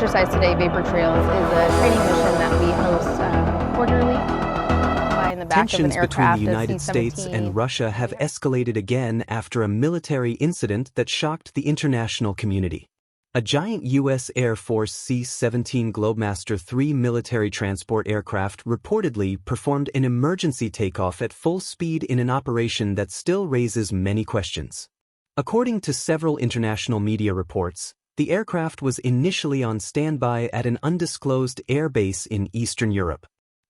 exercise today, Vapor Trails, is a training mission that we host quarterly. Fly in the back of an Tensions between aircraft, the a United States C-17. and Russia have escalated again after a military incident that shocked the international community. A giant U.S. Air Force C-17 Globemaster III military transport aircraft reportedly performed an emergency takeoff at full speed in an operation that still raises many questions. According to several international media reports, the aircraft was initially on standby at an undisclosed air base in Eastern Europe.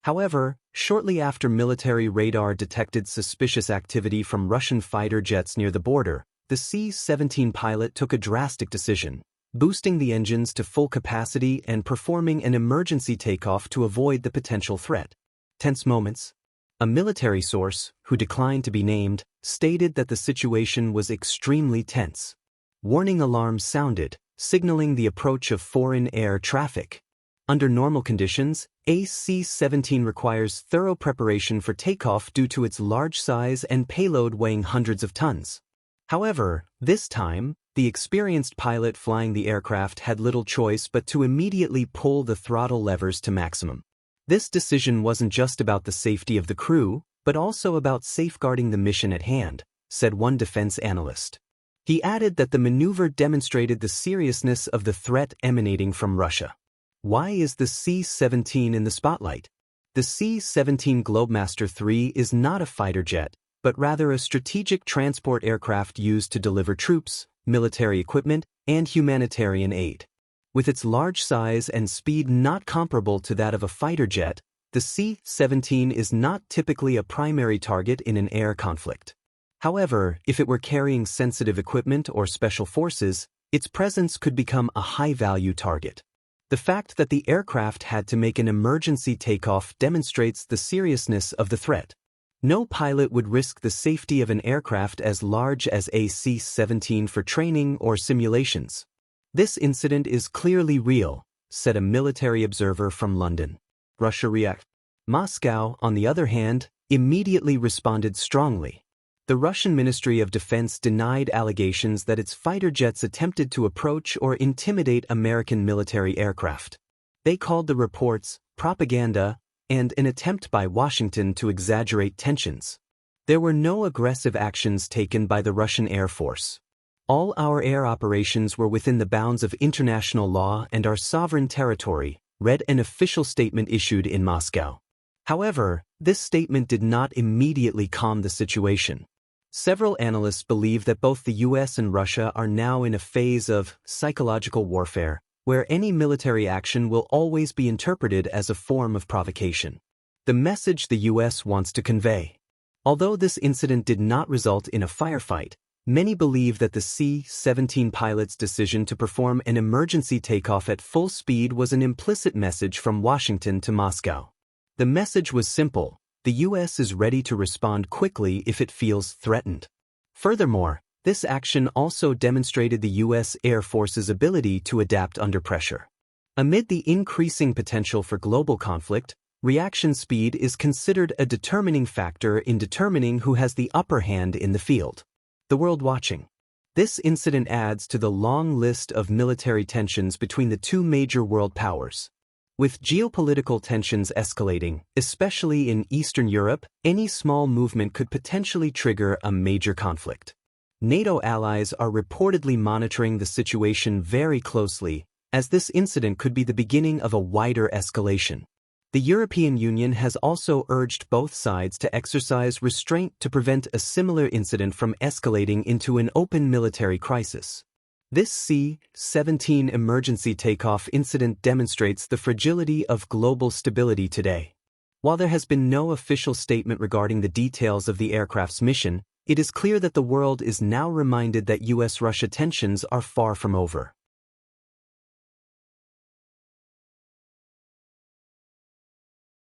However, shortly after military radar detected suspicious activity from Russian fighter jets near the border, the C-17 pilot took a drastic decision, boosting the engines to full capacity and performing an emergency takeoff to avoid the potential threat. Tense moments. A military source, who declined to be named, stated that the situation was extremely tense. Warning alarms sounded, signaling the approach of foreign air traffic. Under normal conditions, a C-17 requires thorough preparation for takeoff due to its large size and payload weighing hundreds of tons. However, this time, the experienced pilot flying the aircraft had little choice but to immediately pull the throttle levers to maximum. This decision wasn't just about the safety of the crew, but also about safeguarding the mission at hand, said one defense analyst. He added that the maneuver demonstrated the seriousness of the threat emanating from Russia. Why is the C-17 in the spotlight? The C-17 Globemaster III is not a fighter jet, but rather a strategic transport aircraft used to deliver troops, military equipment, and humanitarian aid. With its large size and speed not comparable to that of a fighter jet, the C-17 is not typically a primary target in an air conflict. However, if it were carrying sensitive equipment or special forces, its presence could become a high-value target. The fact that the aircraft had to make an emergency takeoff demonstrates the seriousness of the threat. No pilot would risk the safety of an aircraft as large as a C-17 for training or simulations. This incident is clearly real, said a military observer from London. Russia reacted. Moscow, on the other hand, immediately responded strongly. The Russian Ministry of Defense denied allegations that its fighter jets attempted to approach or intimidate American military aircraft. They called the reports propaganda and an attempt by Washington to exaggerate tensions. There were no aggressive actions taken by the Russian Air Force. All our air operations were within the bounds of international law and our sovereign territory, read an official statement issued in Moscow. However, this statement did not immediately calm the situation. Several analysts believe that both the US and Russia are now in a phase of psychological warfare, where any military action will always be interpreted as a form of provocation. The message the US wants to convey. Although this incident did not result in a firefight, many believe that the C-17 pilot's decision to perform an emergency takeoff at full speed was an implicit message from Washington to Moscow. The message was simple: the U.S. is ready to respond quickly if it feels threatened. Furthermore, this action also demonstrated the U.S. Air Force's ability to adapt under pressure. Amid the increasing potential for global conflict, reaction speed is considered a determining factor in determining who has the upper hand in the field. The world watching. This incident adds to the long list of military tensions between the two major world powers. With geopolitical tensions escalating, especially in Eastern Europe, any small movement could potentially trigger a major conflict. NATO allies are reportedly monitoring the situation very closely, as this incident could be the beginning of a wider escalation. The European Union has also urged both sides to exercise restraint to prevent a similar incident from escalating into an open military crisis. This C-17 emergency takeoff incident demonstrates the fragility of global stability today. While there has been no official statement regarding the details of the aircraft's mission, it is clear that the world is now reminded that US-Russia tensions are far from over.